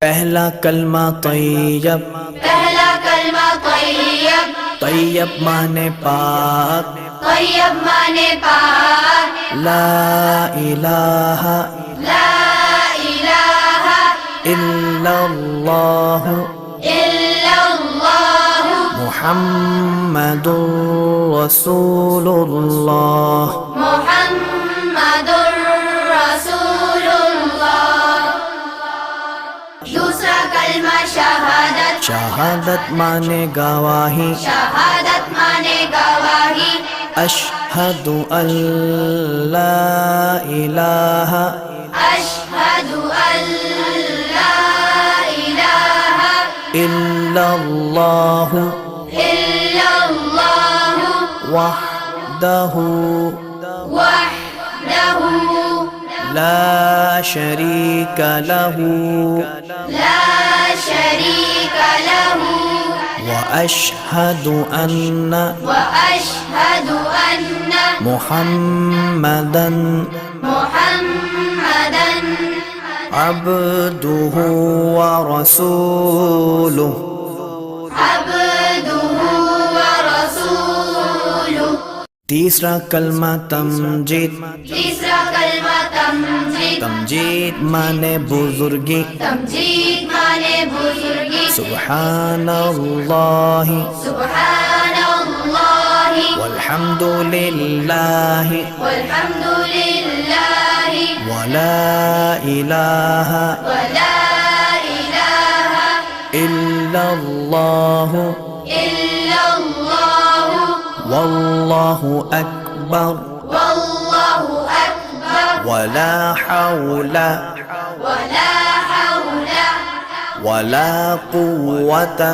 पहला कलमा तैयब, पहला कलमा तैयब, तैयब माने पाक, तैयब माने पाक, ला इलाहा ला इलाहा इल्लल्लाह इल्लल्लाह मुहम्मदुर रसूलुल्लाह। मुहम्मदुर रसूलुल्लाह। दूसरा कलमा शहादत, शहादत माने गवाही, शहादत माने गवाही, अशहदु अल्ला इलाहा अशहदु अल्ला इलाहा इल्लल्लाह इल्लल्लाह वहदहु वहदहु ला शरीक लहू ला शरीक लहू व अशहदु अन्ना वअशहदु अन्न मुहम्मदन मुहम्मदन अब्दुहु व रसूलुहु। अब्दुहु व रसूलुहु। तीसरा कलमा तमजीद, तीसरा कलमा तमजीद, तमजीद माने बुजुर्गी, तमजीद माने बुजुर्गी, सुब्हानल्लाहि सुब्हानल्लाहि वल्हम्दुलिल्लाहि वल्हम्दुलिल्लाहि वला इलाहा वला इलाहा इल्लल्लाह इल्लल्लाह वल्लाहु अकबर वल्लाहु अकबर वला हौला वला हौला वला कुव्वता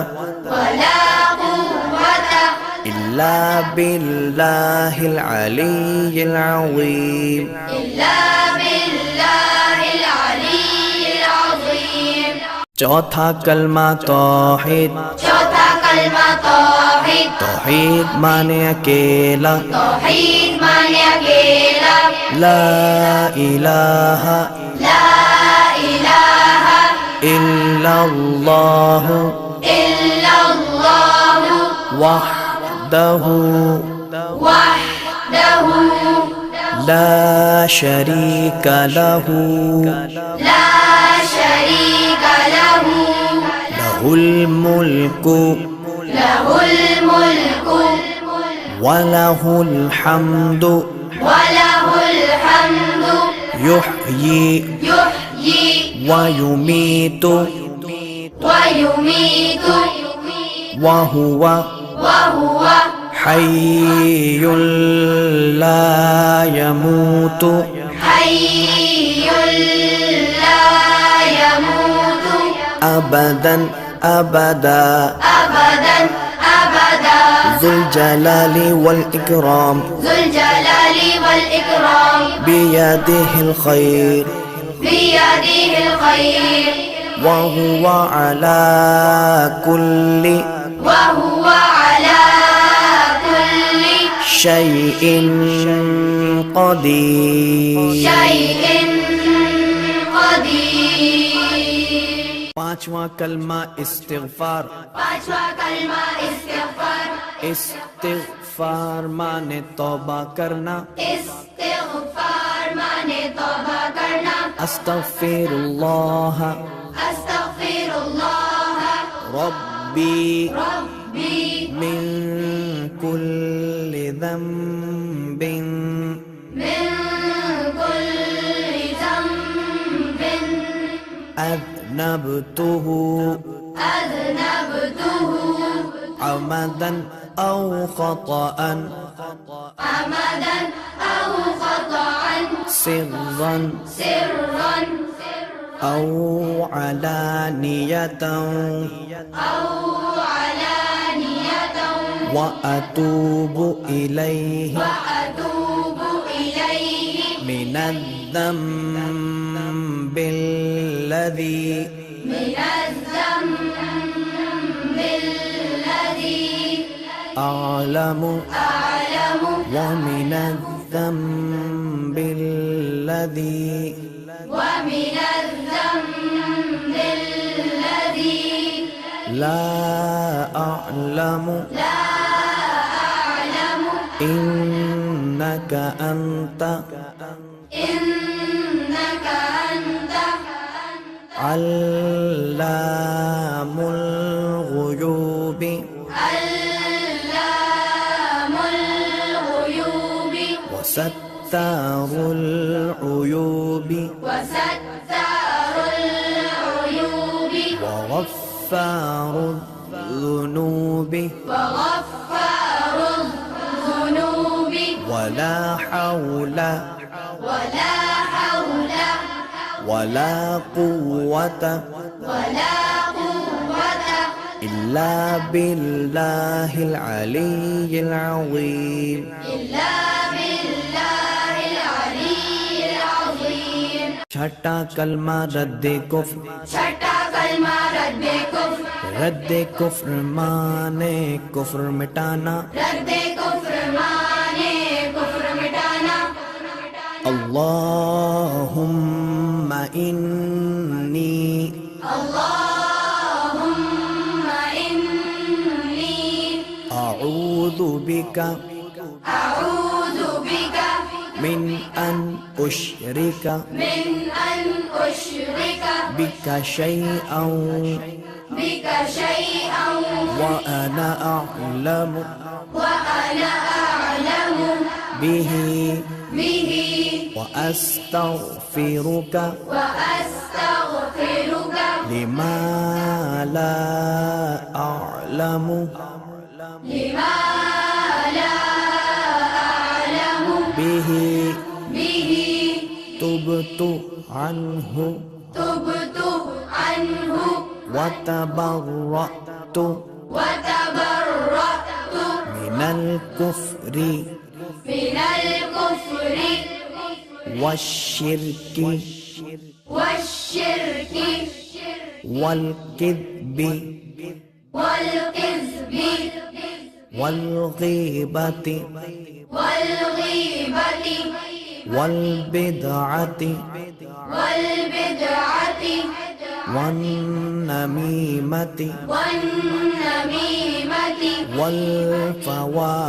वला कुव्वता इल्ला बिल्लाहिल अलिय्यिल अज़ीम। इल्ला बिल्लाहिल अलिय्यिल अज़ीम। चौथा कलमा तौहीद, चौथा कलमा तौहीद, तौहीद माने अकेला, तौहीद माने अकेला, ला इलाहा ला इलाहा इल्लल्लाह इल्लल्लाह वहदहु वहदहु ला शरीक लहू ला शरीक लहू लहुल मुल्कु लहुल मुल्कु वलहुल हम्दु वलहुल हम्दु युह्यी युह्यी व युमीतु वयुमीतु वहुवा वहुव हय्युल ला यमूतु हय्युल ला यमूतु अबदन अबदा अबदन अबदा ज़ुल जलाली वल इकराम ज़ुल जलाली वल इकराम बियदिहिल खैर बियदिहिल खैर वहुवा अला कुल्ली वहुव अला कुल्ली शैइन क़दीर। शैइन क़दीर। पांचवा कलमा इस्तिग़फ़ार, पांचवा कलमा इस्तिग़फ़ार, इस्तिग़फ़ार माने तौबा करना, इस्तिग़फ़ार माने तौबा करना, अस्तग़फ़िरुल्लाह अस्तग़फ़िरुल्लाह रब्बी रब्बी मिन कुल्लि ज़ंबिन मिन कुल्लि ज़ंबिन अज़नबतुहु अज़नबतुहु अमदन औ ख़तअन अमदन औ ख़तअन सिर्रन सिर्रन औ अलानियतन औ अलानियतन व अतूबु इलैहि वअतूबु इलैहि मिनज़्ज़म्बिल्लज़ी मिनज़्ज़म्बिल्लज़ी अअलमु अअलमु व मिनज़्ज़म्बिल्लज़ी ومن الذنب لا أعلم لا أعلم إنك أنت إنك أنت علام الغيوب علام الغيوب وستار العيوب وستار العيوب وغفار الذنوب وغفار الذنوب ولا حول ولا حول ولا قوة ولا قوة إلا بالله العلي العظيم. إلا بالله العلي العظيم. छठा कलमा रद्द कुफ्र। छठा कलमा रद्द कुफ्र। रद्द कुफ्र माने कुफ्र मिटाना। रद्द कुफ्र माने कुफ्र मिटाना। अल्लाहुम्मा इन्नी अल्लाहुम्मा इन्नी अऊज़ु बिका अऊज़ु बिका मिन अन उश्रिका मिन अन उश्रिका बिका शैअन बिक शैअन व अना अअलमु व अना अअलमु बिही बिही व अस्तगफिरुका व अस्तगफिरुका लिमा ला अअलमु लिमा ला अअलमु बिही बिही तुबतु अन्हु तुबतु अन्हु व तबर्रअतु व तबर्रअतु मिनल कुफ्रि मिनल कुफ्रि वश्शिर्कि वश्शिर्कि वल्किद्बि वल्किज़्बि वल्गीबति वल्गीबति वल्बिदअति वल्बिदअति वन्नमीमति वन्नमीमति वल्फवाहिशि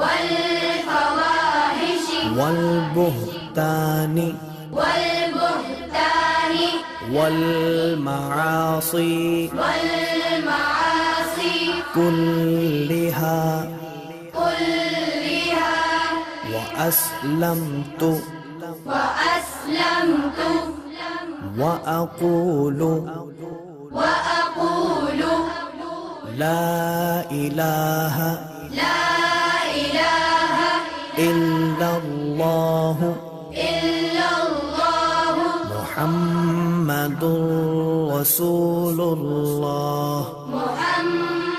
वल्फवाहिशि वल्बुहतानि वल्बुहतानि वल्मआसि वल्मआसि कुल्लिहा कुल्लिहा वअस्लमतु وأسلمت وأقول وأقول لا إله لا إله إلا الله إلا الله محمد رسول الله محمد